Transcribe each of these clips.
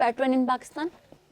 pattern in Pakistan?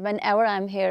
whenever I'm here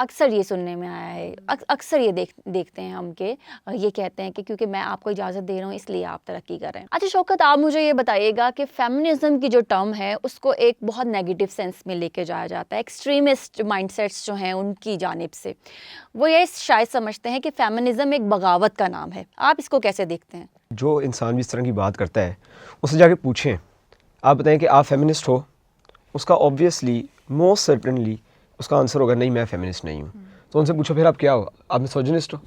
اکثر یہ سننے میں آیا ہے, اکثر یہ دیکھتے ہیں ہم کہ یہ کہتے ہیں کہ کیونکہ میں آپ کو اجازت دے رہا ہوں اس لیے آپ ترقی کر رہے ہیں. اچھا شوکت, آپ مجھے یہ بتائیے گا کہ فیمنزم کی جو ٹرم ہے اس کو ایک بہت نیگیٹو سینس میں لے کے جایا جاتا ہے. ایکسٹریمسٹ مائنڈ سیٹس جو ہیں ان کی جانب سے وہ یہ شاید سمجھتے ہیں کہ فیمنزم ایک بغاوت کا نام ہے. آپ اس کو کیسے دیکھتے ہیں؟ جو انسان بھی اس طرح کی بات کرتا ہے اسے جا کے پوچھیں, آپ بتائیں کہ آپ فیمنسٹ ہو, اس کا آبویسلی موسٹ سرٹنلی اس کا آنسر ہوگا نہیں میں فیمنسٹ نہیں ہوں. تو ان سے پوچھو پھر آپ کیا ہو, آپ میسوجنسٹ ہو.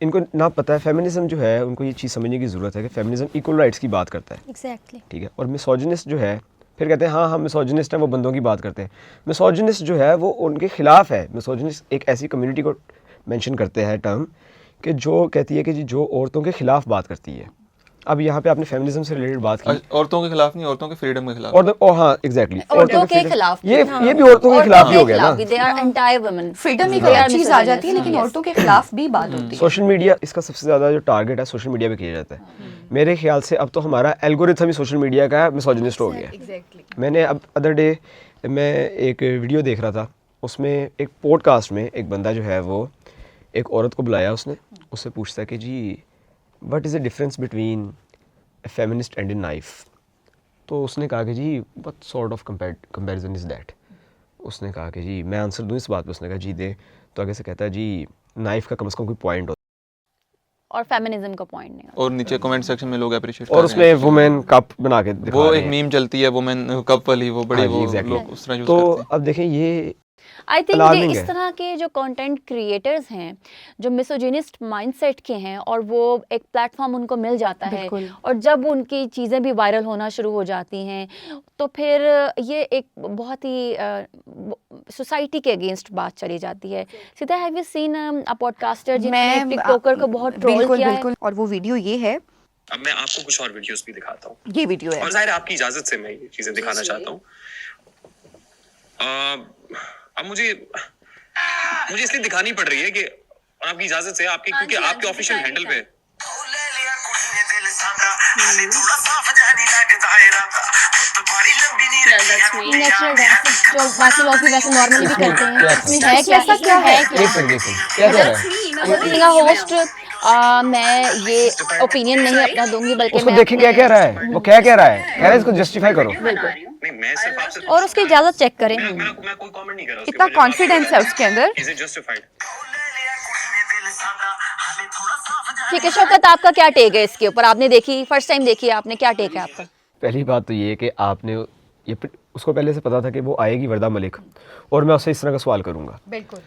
ان کو نہ پتہ ہے فیمنزم جو ہے, ان کو یہ چیز سمجھنے کی ضرورت ہے کہ فیمنزم ایکول رائٹس کی بات کرتا ہے. ایگزیکٹلی. ٹھیک ہے, اور میسوجنسٹ جو ہے پھر کہتے ہیں ہاں ہم میسوجنسٹ ہیں, وہ بندوں کی بات کرتے ہیں. میسوجنسٹ جو ہے وہ ان کے خلاف ہے. میسوجنسٹ ایک ایسی کمیونٹی کو مینشن کرتے ہیں ٹرم کہ جو کہتی ہے کہ جی جو عورتوں کے خلاف بات کرتی ہے. اب یہاں پہ آپ نے فیمنزم سے ریلیٹڈ بات کی, عورتوں کے خلاف نہیں, عورتوں کے فریڈم کے خلاف. اور ہاں ایگزیکٹلی عورتوں کے خلاف, یہ بھی عورتوں کے خلاف ہی ہو گیا نا. they are anti-women. فریڈم ایک الگ چیز آ جاتی ہے لیکن عورتوں کے خلاف بھی بات ہوتی ہے. سوشل میڈیا اس کا سب سے زیادہ جو ٹارگیٹ ہے سوشل میڈیا پہ کیا جاتا ہے. میرے خیال سے اب تو ہمارا الگورتھم ہی سوشل میڈیا کا میسوجنسٹ ہو گیا. میں نے اب ادر ڈے میں ایک ویڈیو دیکھ رہا تھا, اس میں ایک پوڈ کاسٹ میں ایک بندہ جو ہے وہ ایک عورت کو بلایا, اس نے اس سے پوچھتا ہے کہ جی what is a difference between a feminist and a knife. تو اس نے کہا کہ جی what sort of comparison is that. اس نے کہا کہ جی میں آنسر دوں اس بات پہ. اس نے کہا جی دے, تو آگے سے کہتا ہے جی نائف کا کم از کم کوئی پوائنٹ ہوتا اور فیمنزم کا پوائنٹ نہیں ہوتا. اور نیچے کمنٹ سیکشن میں لوگ اپریشیٹ اور اس میں وومین کپ بنا کے دکھا وہ رہے ایک ہیں. میم چلتی ہے وومین کپ والی, وہ بڑی وہ لوگ اس طرح یوز تو کرتے ہیں. اب دیکھیں یہ آئی تھنک alarming اس ہے. طرح کے جو کانٹینٹ کریٹرز ہیں جو میسوجنسٹ مائنڈ سیٹ کے ہیں اور وہ ایک پلیٹ فارم ان کو مل جاتا ہے اور جب ان کی چیزیں بھی وائرل ہونا شروع ہو جاتی ہیں تو پھر یہ ایک بہت ہی سوسائٹی کے اگینسٹ بات چلی جاتی ہے. سیدھا have you seen a podcaster جنہوں نے ٹک ٹاکر کو بہت ٹرول کیا ہے؟ اور وہ ویڈیو یہ ہے. اب میں آپ کو کچھ اور ویڈیوز بھی دکھاتا ہوں. یہ ویڈیو ہے اور ظاہر آپ کی اجازت سے میں یہ چیزیں دکھانا چاہتا ہوں. اب مجھے اس لیے دکھانی پڑ رہی ہے کہ آپ کی اجازت سے, آپ کی کیونکہ آپ کے آفیشیل ہینڈل پہ نیچرل ڈانس جو باقی لوگ بھی ویسے نارملی بھی کرتے ہیں, اس میں ہے کیا, ایسا کیا ہے؟ ہوسٹ میں یہ اوپینین نہیں اپنا دوں گی بلکہ اس کو میں دیکھیں کیا کہہ رہا ہے, وہ کیا کہہ رہا ہے, کہہ رہا ہے اس کو جسٹیفائی کرو. نہیں, میں صرف آپ سے اور اس کی اجازت چیک کریں. میں کوئی کامنٹ نہیں کر رہا. اتنا کانفیڈینس ہے اس کے اندر. Is it justified? ٹھیک ہے. شوکت آپ کا کیا ٹیک ہے اس کے اوپر؟ آپ نے دیکھی, فرسٹ ٹائم دیکھی آپ نے, کیا ٹیک ہے آپ کا؟ پہلی بات تو یہ کہ آپ نے یہ اس کو پہلے سے پتا تھا کہ وہ آئے گی وردہ ملک, اور میں اس سے اس طرح کا سوال کروں گا.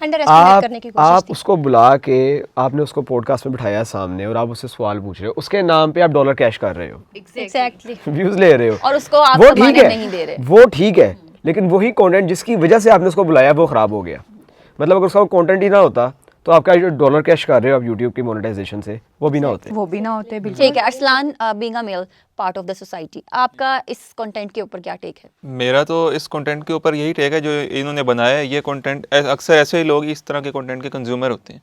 انڈر ایسٹیمیٹ کرنے کی کوشش آپ تھی. اس کو بلا کے آپ نے اس کو پوڈ کاسٹ میں بٹھایا سامنے اور آپ اس سے سوال پوچھ رہے ہو, اس کے نام پہ آپ ڈالر کیش کر رہے ہو, ایگزیکٹلی. ویوز لے رہے ہو, اور اس کو آپ وہ زمانے ٹھیک نہیں دے رہے. ہے, وہ ٹھیک ہے, لیکن وہی کانٹینٹ جس کی وجہ سے آپ نے اس کو بلایا وہ خراب ہو گیا. مطلب اگر اس کا کانٹینٹ ہی نہ ہوتا تو آپ کا جو ڈالر کیش کر رہے ہو آپ یوٹیوب کی مونیٹائزیشن سے, وہ بھی نہ ہوتے. ٹھیک ہے. Arsalan, being a male part of the society, آپ کا اس کنٹینٹ کے اوپر کیا ٹیک ہے؟ میرا تو اس کنٹینٹ کے اوپر یہی ٹیک ہے جو انہوں نے بنایا ہے. یہ کنٹینٹ اکثر ایسے ہی لوگ اس طرح کے کنٹینٹ کے کنزیومر ہوتے ہیں,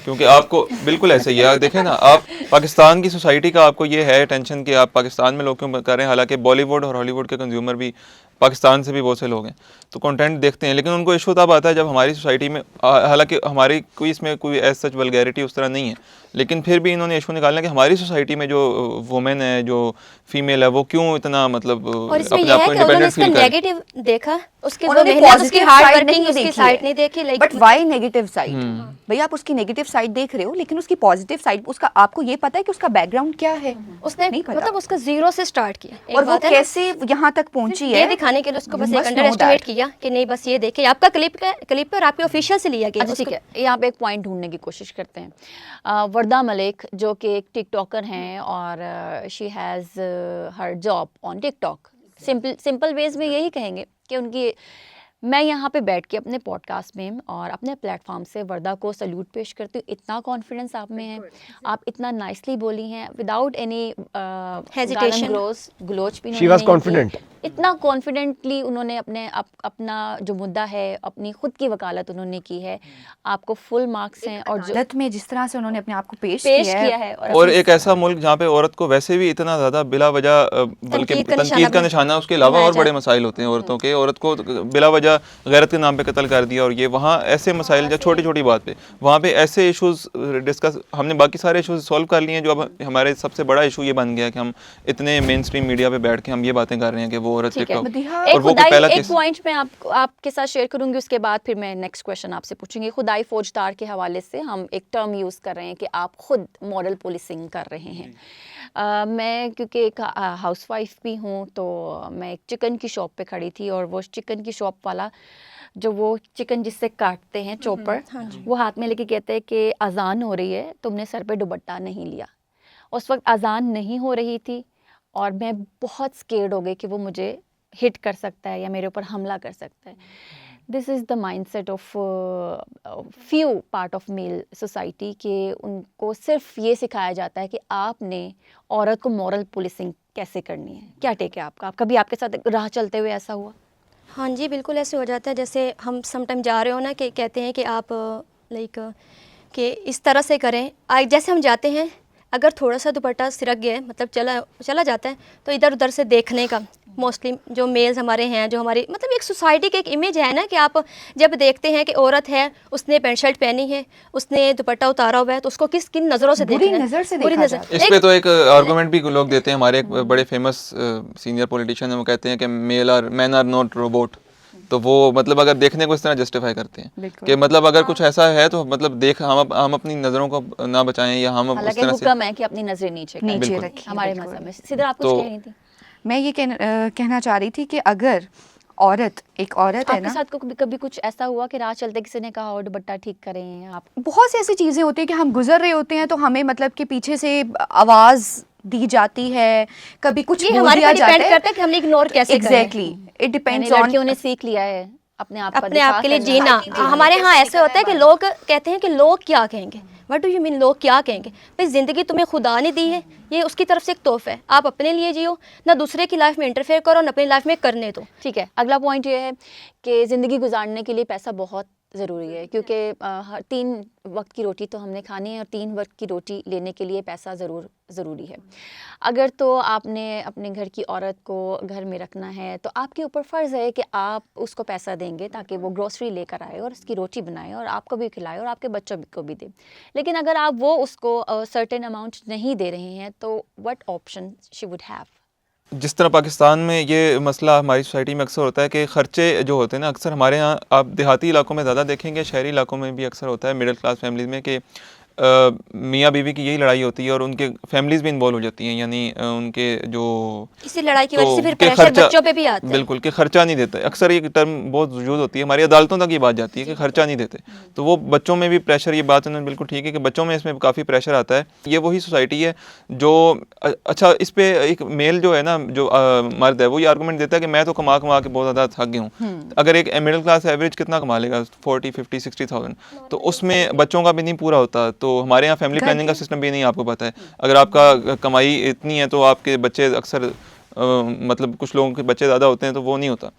کیونکہ آپ کو بالکل ایسے ہی ہے. دیکھیں نا, آپ پاکستان کی سوسائٹی کا آپ کو یہ ہے ٹینشن کہ آپ پاکستان میں لوگ کیوں کر رہے ہیں, حالانکہ بالی ووڈ اور ہالی ووڈ کے کنزیومر بھی پاکستان سے بھی بہت سے لوگ ہیں تو کنٹینٹ دیکھتے ہیں, لیکن ان کو ایشو تب آتا ہے جب ہماری سوسائٹی میں, حالانکہ ہماری کوئی اس میں کوئی ایز سچ ولگیرٹی اس طرح نہیں ہے, لیکن پھر بھی انہوں نے ایشو نکالنا کہ ہماری سوسائٹی میں جو وومن ہے, جو فیمیل ہے, وہ کیوں اتنا مطلب اور اس میں اپنے یہ آپ ہے کو کہ انہوں نے انڈیپینڈنٹ اس کا فیل کریں. نیگیٹو دیکھا, اس کی انہوں نے محنت, اس کی positive ہارڈ side ورکنگ, نہیں اس کی دیکھی سائٹ ہے. نہیں دیکھی. But why negative side? بھئی آپ اس کی نیگیٹو سائڈ دیکھ رہے ہو لیکن اس کی پازیٹیو سائڈ, اس کا آپ کو یہ پتا ہے کہ اس کا بیک گراؤنڈ کیا ہے؟ اس نے مطلب اس کا زیرو سے سٹارٹ کیا, اور وہ کیسے یہاں تک پہنچی ہے یہ دکھانے کے لیے اس کو بس ایک انڈر ایسٹیمیٹ کیا کہ نہیں بس یہ دیکھیں آپ کا کلپ پہ اور آپ کے آفیشیل سے لیا گیا. اچھا ٹھیک ہے, یہاں پہ ایک پوائنٹ ڈھونڈنے کی کوشش کرتے ہیں. وردہ ملک جو کہ ایک ٹک ٹاکر ہیں اور she has her job on TikTok. Simple ways میں یہی کہیں گے کہ ان کی, میں یہاں پہ بیٹھ کے اپنے پوڈ کاسٹ میں اور اپنے پلیٹ فارم سے وردہ کو سلوٹ پیش کرتی ہوں. اتنا کانفیڈنس آپ میں ہے, آپ اتنا نائسلی بولی ہیں وداؤٹ اینی Hesitation. گلوچ بھی She was confident. اتنا کانفیڈنٹلی انہوں نے اپنا جو مدعا ہے, اپنی خود کی وکالت انہوں نے کی ہے. آپ کو فل مارکس ہیں, اور جو عدالت میں جس طرح سے انہوں نے اپنے آپ کو پیش کیا ہے, اور ایک ایسا ملک جہاں پہ عورت کو ویسے بھی اتنا زیادہ بلا وجہ بلکہ تنقید کا نشانہ, اس کے علاوہ اور بڑے مسائل ہوتے ہیں عورتوں کے. عورت کو بلا وجہ دیا, غیرت کے نام پہ قتل کر دیا, اور یہ وہاں ایسے مسائل جو چھوٹی چھوٹی بات پہ وہاں پہ ایسے ایشوز ڈسکس, ہم نے باقی سارے ایشوز سولو کر لیے ہیں, جو اب ہمارے سب سے بڑا ایشو یہ بن گیا کہ ہم اتنے مین اسٹریم میڈیا پہ بیٹھ کے ہم یہ باتیں کر رہے ہیں کہ وہ عورت ٹک ٹاک, اور وہ پہلا ایک پوائنٹ میں آپ کے ساتھ شیئر کروں گی, اس کے بعد پھر میں نیکسٹ کویشچن آپ سے پوچھوں گی. خدائی فوجدار کے حوالے سے ہم ایک ٹرم یوز کر رہے ہیں کہ آپ خود مورل پولیسنگ کر رہے ہیں. میں کیونکہ ایک ہاؤس وائف بھی ہوں, تو میں ایک چکن کی شاپ پہ کھڑی تھی, اور وہ چکن کی شاپ والا جو وہ چکن جس سے کاٹتے ہیں چوپر, وہ ہاتھ میں لے کے کہتے ہیں کہ اذان ہو رہی ہے, تم نے سر پہ دوپٹہ نہیں لیا. اس وقت اذان نہیں ہو رہی تھی, اور میں بہت سکیئرڈ ہو گئی کہ وہ مجھے ہٹ کر سکتا ہے یا میرے اوپر حملہ کر سکتا ہے. This is the mind set of few part of male society, کہ ان کو صرف یہ سکھایا جاتا ہے کہ آپ نے عورت کو مورل پولیسنگ کیسے کرنی ہے. کیا ٹیک ہے آپ کا؟ کبھی آپ کے ساتھ راہ چلتے ہوئے ایسا ہوا؟ ہاں جی بالکل ایسے ہو جاتا ہے. جیسے ہم سم ٹائم جا رہے ہو نا, کہ کہتے ہیں کہ آپ لائک کہ اس طرح سے کریں, جیسے ہم جاتے ہیں اگر تھوڑا سا دوپٹہ سرک گیا ہے, مطلب چلا جاتا ہے, تو ادھر ادھر سے دیکھنے کا موسٹلی جو میلز ہمارے ہیں, جو ہماری مطلب ایک سوسائٹی کی ایک امیج ہے نا, کہ آپ جب دیکھتے ہیں کہ عورت ہے, اس نے پینٹ شرٹ پہنی ہے, اس نے دوپٹہ اتارا ہوا ہے, تو اس کو کن نظروں سے دیکھنا ہے؟ بری نظر سے بری دیکھا نظر. جاتا ہے. اس پہ تو ایک آرگومنٹ بھی لوگ دیتے ہیں, ہمارے ایک بڑے فیمس سینئر پولیٹیشین ہیں, وہ کہتے ہیں کہ مین آر ناٹ روبوٹ. تو وہ مطلب اگر دیکھنے کو اس طرح جسٹیفائی کرتے ہیں کہ مطلب اگر کچھ ایسا ہے تو مطلب ہم اپنی نظروں کو نہ بچائیں, یا ہم اس طرح سے حکم ہے کہ اپنی نظریں نیچے رکھیں ہمارے مذہب میں. سدھر آپ کچھ کہہ رہی تھی؟ میں یہ کہنا چاہ رہی تھی کہ اگر ایک عورت ہے آپ کے نا, ساتھ کبھی کچھ ایسا ہوا کہ راہ چلتے کسی نے کہا اور دوپٹہ ٹھیک کریں آپ؟ بہت سی ایسی چیزیں ہوتی ہیں کہ ہم گزر رہے ہوتے ہیں تو ہمیں مطلب کہ پیچھے سے آواز دی جاتی ہے, کبھی کچھ یہ بول ہمارے دیا پر جاتا ڈیپینڈ کرتا ہے کہ ہم نے اگنور کیسے کریں. ایگزیکٹلی اٹ ڈیپینڈس آن, لڑکیوں نے سیکھ لیا ہے اپنے آپ کے لیے جینا. ہمارے ہاں ایسے ہوتا ہے کہ لوگ کہتے ہیں کہ لوگ کیا کہیں گے. وٹ ڈو یو مین لوگ کیا کہیں گے؟ بھائی زندگی تمہیں خدا نے دی ہے, یہ اس کی طرف سے ایک تحفہ ہے, آپ اپنے لیے جیو, نہ دوسرے کی لائف میں انٹرفیئر کرو, نہ اپنی لائف میں کرنے دو. ٹھیک ہے. اگلا پوائنٹ یہ ہے کہ زندگی گزارنے کے لیے پیسہ بہت ضروری ہے, کیونکہ 3 وقت کی روٹی تو ہم نے کھانی ہے, اور 3 وقت کی روٹی لینے کے لیے پیسہ ضروری ہے. اگر تو آپ نے اپنے گھر کی عورت کو گھر میں رکھنا ہے, تو آپ کے اوپر فرض ہے کہ آپ اس کو پیسہ دیں گے تاکہ وہ گروسری لے کر آئے اور اس کی روٹی بنائے اور آپ کو بھی کھلائے اور آپ کے بچوں کو بھی دے. لیکن اگر آپ وہ اس کو سرٹن اماؤنٹ نہیں دے رہے ہیں, تو what option she would have? جس طرح پاکستان میں یہ مسئلہ ہماری سوسائٹی میں اکثر ہوتا ہے کہ خرچے جو ہوتے ہیں نا, اکثر ہمارے ہاں آپ دیہاتی علاقوں میں زیادہ دیکھیں گے, شہری علاقوں میں بھی اکثر ہوتا ہے, مڈل کلاس فیملیز میں, کہ میاں بیوی کی یہی لڑائی ہوتی ہے اور ان کے فیملیز بھی انوالو ہو جاتی ہیں, یعنی ان کے جو اسی لڑائی کی وجہ سے پھر پریشر بچوں پہ بھی آتا ہے. بالکل, کہ خرچہ نہیں دیتے. اکثر یہ ٹرم بہت یوز ہوتی ہے, ہماری عدالتوں تک یہ بات جاتی ہے کہ خرچہ نہیں دیتے. تو وہ بچوں میں بھی پریشر, یہ بات انہوں نے بالکل ٹھیک ہے کہ بچوں میں اس میں کافی پریشر آتا ہے. یہ وہی سوسائٹی ہے جو اچھا اس پہ ایک میل جو ہے نا, جو مرد ہے, وہ یہ آرگومنٹ دیتا ہے کہ میں تو کما کے بہت زیادہ تھک گیا ہوں. اگر ایک مڈل کلاس ایوریج کتنا کما لے گا, 40-50-60,000, تو اس میں بچوں کا بھی نہیں پورا ہوتا. تو ہمارے یہاں فیملی پلاننگ کا سسٹم بھی نہیں, آپ کو پتہ ہے. اگر آپ کا کمائی اتنی ہے تو آپ کے بچے اکثر مطلب کچھ لوگوں کے بچے زیادہ ہوتے ہیں تو وہ نہیں ہوتا.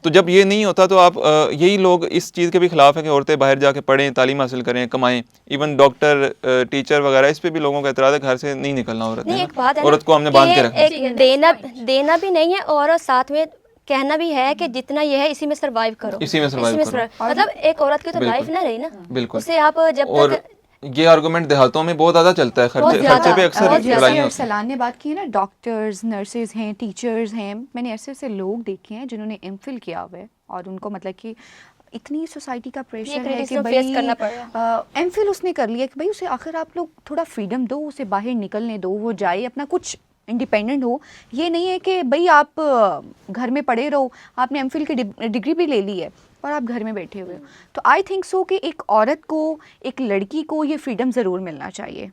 تو جب یہ نہیں ہوتا تو آپ یہی لوگ اس چیز کے بھی خلاف ہیں کہ عورتیں باہر جا کے پڑھیں, تعلیم حاصل کریں, کمائیں. ایون ڈاکٹر, ٹیچر وغیرہ, اس پہ بھی لوگوں کا اعتراض ہے, گھر سے نہیں نکلنا عورت کو ہم نے باندھ کے رکھنا. دینا بھی نہیں ہے, اور ساتھ میں کہنا بھی ہے کہ جتنا یہ ہے اسی میں سروائیو کرو. مطلب ایک عورت کی تو لائف نہ رہی نا, بالکل. اسے آپ جب تک یہ آرگومنٹ دیہاتوں میں بہت زیادہ چلتا ہے, خرچے پہ اکثر لڑائیاں ہوتی ہیں. سلان نے بات کی ہے نا, ڈاکٹرز, نرسز ہیں, ٹیچرز ہیں. میں نے ایسے لوگ دیکھے ہیں جنہوں نے ایم فل کیا ہوا ہے, اور ان کو مطلب کہ اتنی سوسائٹی کا پریشر ہے کہ بھائی ایم فل اس نے کر لیا کہ بھائی اسے آخر آپ لوگ تھوڑا فریڈم دو, اسے باہر نکلنے دو, وہ جائے اپنا کچھ انڈیپینڈنٹ ہو. یہ نہیں ہے کہ بھائی آپ گھر میں پڑے رہو, آپ نے ایم فل کی ڈگری بھی لے لی ہے اور آپ گھر میں بیٹھے ہوئے ہو. تو آئی تھنک سو کہ ایک عورت کو, ایک لڑکی کو یہ فریڈم ضرور ملنا چاہیے.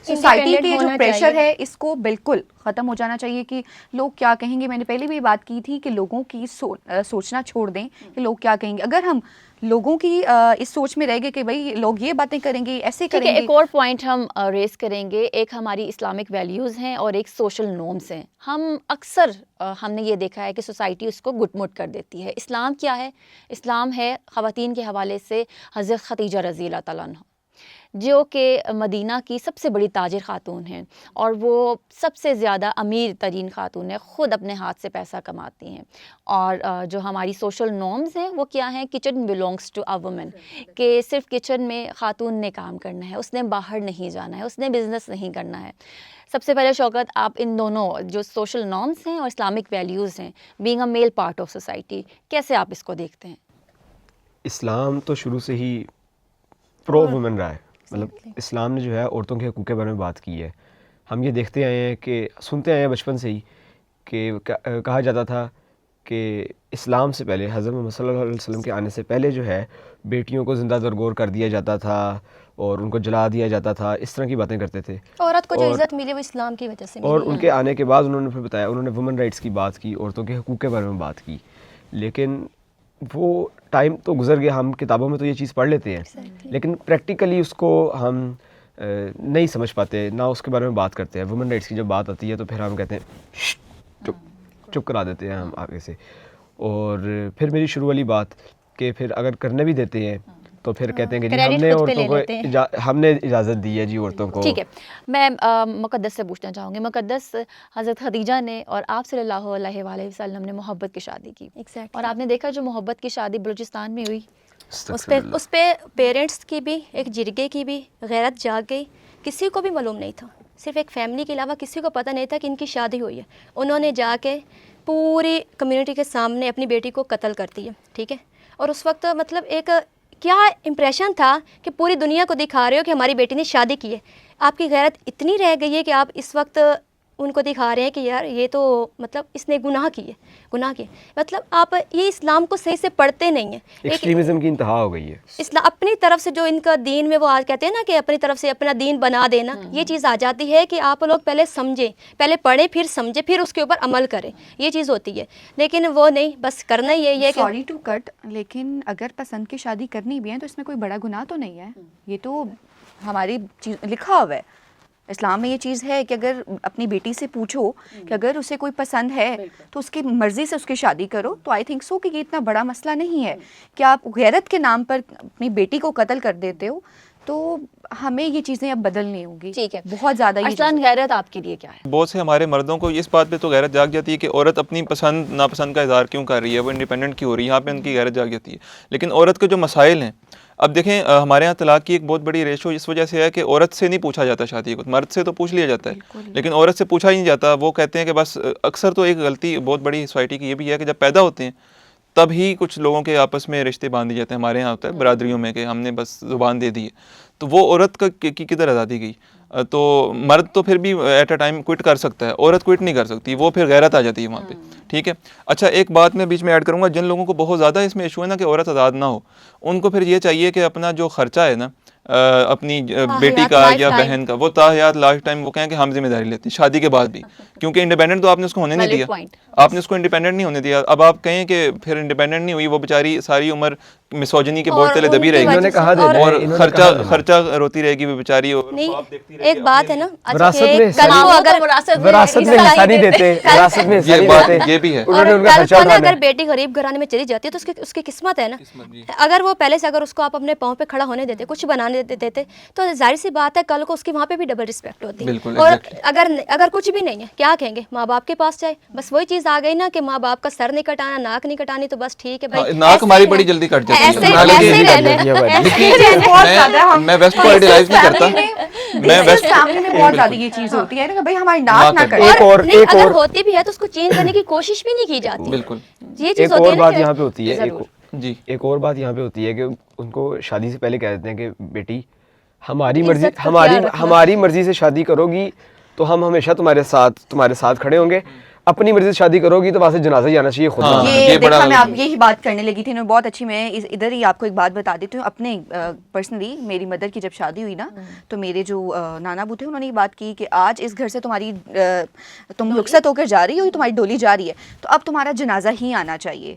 سوسائٹی کے جو پریشر ہے اس کو بالکل ختم ہو جانا چاہیے کہ لوگ کیا کہیں گے. میں نے پہلے بھی بات کی تھی کہ لوگوں کی سوچنا چھوڑ دیں کہ لوگ کیا کہیں گے. اگر ہم لوگوں کی اس سوچ میں رہ گئے کہ بھائی لوگ یہ باتیں کریں گے, ایسے کریں گے. ایک اور پوائنٹ ہم ریز کریں گے. ایک ہماری اسلامک ویلیوز ہیں اور ایک سوشل نورمز ہیں. ہم نے یہ دیکھا ہے کہ سوسائٹی اس کو گٹ مٹ کر دیتی ہے. اسلام کیا ہے؟ اسلام ہے خواتین کے حوالے سے حضرت خدیجہ رضی اللہ تعالیٰ عنہ, جو کہ مدینہ کی سب سے بڑی تاجر خاتون ہیں اور وہ سب سے زیادہ امیر ترین خاتون ہے، خود اپنے ہاتھ سے پیسہ کماتی ہیں. اور جو ہماری سوشل نارمز ہیں وہ کیا ہیں؟ کچن بیلونگس ٹو اے وومن، کہ صرف کچن میں خاتون نے کام کرنا ہے، اس نے باہر نہیں جانا ہے، اس نے بزنس نہیں کرنا ہے. سب سے پہلے شوکت، آپ ان دونوں جو سوشل نارمز ہیں اور اسلامک ویلیوز ہیں، being a male part of society, کیسے آپ اس کو دیکھتے ہیں؟ اسلام تو شروع سے ہی پرو وومن رہا ہے. مطلب اسلام نے جو ہے عورتوں کے حقوق کے بارے میں بات کی ہے. ہم یہ دیکھتے آئے ہیں کہ سنتے آئے ہیں بچپن سے ہی کہ کہا جاتا تھا کہ اسلام سے پہلے، حضرت محمد صلی اللہ علیہ وسلم کے آنے سے پہلے جو ہے بیٹیوں کو زندہ درگور کر دیا جاتا تھا اور ان کو جلا دیا جاتا تھا، اس طرح کی باتیں کرتے تھے. عورت کو جو عزت ملی وہ اسلام کی وجہ سے ملی. اور ان کے آنے کے بعد انہوں نے پھر بتایا، انہوں نے وومن رائٹس کی بات کی، عورتوں کے حقوق کے بارے میں بات کی. لیکن وہ ٹائم تو گزر گیا، ہم کتابوں میں تو یہ چیز پڑھ لیتے ہیں لیکن پریکٹیکلی اس کو ہم نہیں سمجھ پاتے، نہ اس کے بارے میں بات کرتے ہیں. وومن رائٹس کی جب بات آتی ہے تو پھر ہم کہتے ہیں چپ کرا دیتے ہیں ہم آگے سے. اور پھر میری شروع والی بات کہ پھر اگر کرنے بھی دیتے ہیں تو پھر کہتے ہیں کہ جی ہم نے عورتوں کو ہم نے اجازت دی ہے جی عورتوں کو. ٹھیک ہے، میں مقدس سے پوچھنا چاہوں گی. مقدس، حضرت خدیجہ نے اور آپ صلی اللہ علیہ وآلہ وسلم نے محبت کی شادی کی، اور آپ نے دیکھا جو محبت کی شادی بلوچستان میں ہوئی، اس پہ پیرنٹس کی بھی، ایک جرگے کی بھی غیرت جاگ گئی. کسی کو بھی معلوم نہیں تھا، صرف ایک فیملی کے علاوہ کسی کو پتہ نہیں تھا کہ ان کی شادی ہوئی ہے. انہوں نے جا کے پوری کمیونٹی کے سامنے اپنی بیٹی کو قتل کر دیا. ٹھیک ہے، اور اس وقت مطلب ایک کیا امپریشن تھا کہ پوری دنیا کو دکھا رہے ہو کہ ہماری بیٹی نے شادی کی ہے. آپ کی غیرت اتنی رہ گئی ہے کہ آپ اس وقت ان کو دکھا رہے ہیں کہ یار یہ تو مطلب اس نے گناہ کیے. مطلب آپ یہ اسلام کو صحیح سے پڑھتے نہیں ہیں. ایکسٹریمزم کی انتہا ہو گئی ہے. اسلام اپنی طرف سے جو ان کا دین میں وہ آج کہتے ہیں نا کہ اپنی طرف سے اپنا دین بنا دینا، یہ چیز آ جاتی ہے کہ آپ لوگ پہلے سمجھیں، پہلے پڑھیں، پھر سمجھیں، پھر اس کے اوپر عمل کریں. یہ چیز ہوتی ہے. لیکن وہ نہیں، بس کرنا ہی ہے کہ سوری ٹو کٹ، لیکن اگر پسند کی شادی کرنی بھی ہے تو اس میں کوئی بڑا گناہ تو نہیں ہے. یہ تو ہماری چیز لکھا ہوا ہے اسلام میں. یہ چیز ہے کہ اگر اپنی بیٹی سے پوچھو کہ اگر اسے کوئی پسند ہے تو اس کی مرضی سے اس کی شادی کرو. تو آئی تھنک سو کہ یہ اتنا بڑا مسئلہ نہیں ہے کہ آپ غیرت کے نام پر اپنی بیٹی کو قتل کر دیتے ہو. تو ہمیں یہ چیزیں اب بدلنی ہوں گی. ٹھیک ہے، بہت زیادہ. ارسلان، غیرت آپ کے لیے کیا ہے؟ بہت سے ہمارے مردوں کو اس بات پہ تو غیرت جاگ جاتی ہے کہ عورت اپنی پسند ناپسند کا اظہار کیوں کر رہی ہے، وہ انڈیپینڈنٹ کیوں ہو رہی ہے، یہاں پہ ان کی غیرت جاگ جاتی ہے. لیکن عورت کے جو مسائل ہیں، اب دیکھیں ہمارے یہاں طلاق کی ایک بہت بڑی ریشو اس وجہ سے ہے کہ عورت سے نہیں پوچھا جاتا شادی کو. مرد سے تو پوچھ لیا جاتا ہے لیکن عورت سے پوچھا ہی نہیں جاتا. وہ کہتے ہیں کہ بس اکثر تو ایک غلطی بہت بڑی سوسائٹی کی یہ بھی ہے کہ جب پیدا ہوتے ہیں تب ہی کچھ لوگوں کے آپس میں رشتے باندھ دیے جاتے ہیں. ہمارے یہاں ہوتا ہے برادریوں میں کہ ہم نے بس زبان دے دی ہے. تو وہ عورت کی کدھر آزادی گئی؟ تو مرد تو پھر بھی ایٹ اے ٹائم کوئٹ کر سکتا ہے، عورت کوئٹ نہیں کر سکتی. وہ پھر غیرت آ جاتی ہے وہاں پہ. ٹھیک ہے. اچھا، ایک بات میں بیچ میں ایڈ کروں گا. جن لوگوں کو بہت زیادہ اس میں ایشو ہے نا کہ عورت آزاد نہ ہو، ان کو پھر یہ چاہیے کہ اپنا جو خرچہ ہے نا اپنی بیٹی کا یا بہن کا، وہ تاحیات لاسٹ ٹائم وہ کہیں کہ ہم ذمہ داری لیتے ہیں شادی کے بعد بھی. کیونکہ انڈیپینڈنٹ تو آپ نے اس کو ہونے نہیں دیا، آپ نے اس کو انڈیپینڈنٹ نہیں ہونے دیا. اب آپ کہیں کہ پھر انڈیپینڈنٹ نہیں ہوئی، وہ بیچاری ساری عمر مسوجنی کے بورڈ تلے دبی رہے گی اور خرچہ روتی رہے گی وہ بیچاری. ایک بات ہے نا، وراثت میں حصہ نہیں دیتے، وراثت میں حصہ نہیں دیتے. یہ بھی ہے. اگر بیٹی غریب گھرانے میں چلی جاتی ہے تو اس کی قسمت ہے نا. اگر وہ پہلے سے اگر اس کو آپ اپنے پاؤں پہ کھڑا ہونے دیتے، کچھ بنانے دیتے، تو ظاہر سی بات ہے کل کو اس کی وہاں پہ بھی ڈبل رسپیکٹ ہوتی ہے. اور اگر کچھ بھی نہیں ہے، کیا کہیں گے؟ ماں باپ کے پاس جائے. بس وہی چیز آ گئی نا کہ ماں باپ کا سر نہیں کٹانا، ناک نہیں کٹانی، تو بس ٹھیک ہے بھائی. ناک ہماری بڑی جلدی کٹ جاتی ہے. میں ویسٹ کو آئیڈیلائز نہیں کرتا. میں ویسٹ فیملی میں بہت زیادہ یہ چیز ہوتی ہے کہ بھائی ہماری ناک نہ کٹے. اگر ہوتی بھی ہے تو اس کو چینج کرنے کی کوشش بھی نہیں کی جاتی. بالکل. یہ چیز ایک اور بات ہوتی یہاں پہ ہوتی ہے، جی ایک اور بات یہاں پہ ہوتی ہے کہ ان کو شادی سے پہلے کہہ دیتے ہیں کہ بیٹی ہماری مرضی سے شادی کرو گی تو ہم ہمیشہ تمہارے ساتھ کھڑے ہوں گے. اپنی مرضی سے شادی کرو گی تو وہاں سے جنازہ ہی آنا چاہیے خود. یہ دیکھا، میں آپ یہی بات کرنے لگی تھی. بہت اچھی. میں ادھر ہی آپ کو ایک بات بتا دیتی ہوں. اپنے پرسنلی میری مدر کی جب شادی ہوئی نا تو میرے جو نانا ابو تھے انہوں نے یہ بات کی کہ آج اس گھر سے تم رخصت ہو کر جا رہی ہو، تمہاری ڈولی جا رہی ہے، تو اب تمہارا جنازہ ہی آنا چاہیے.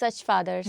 such fathers.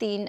3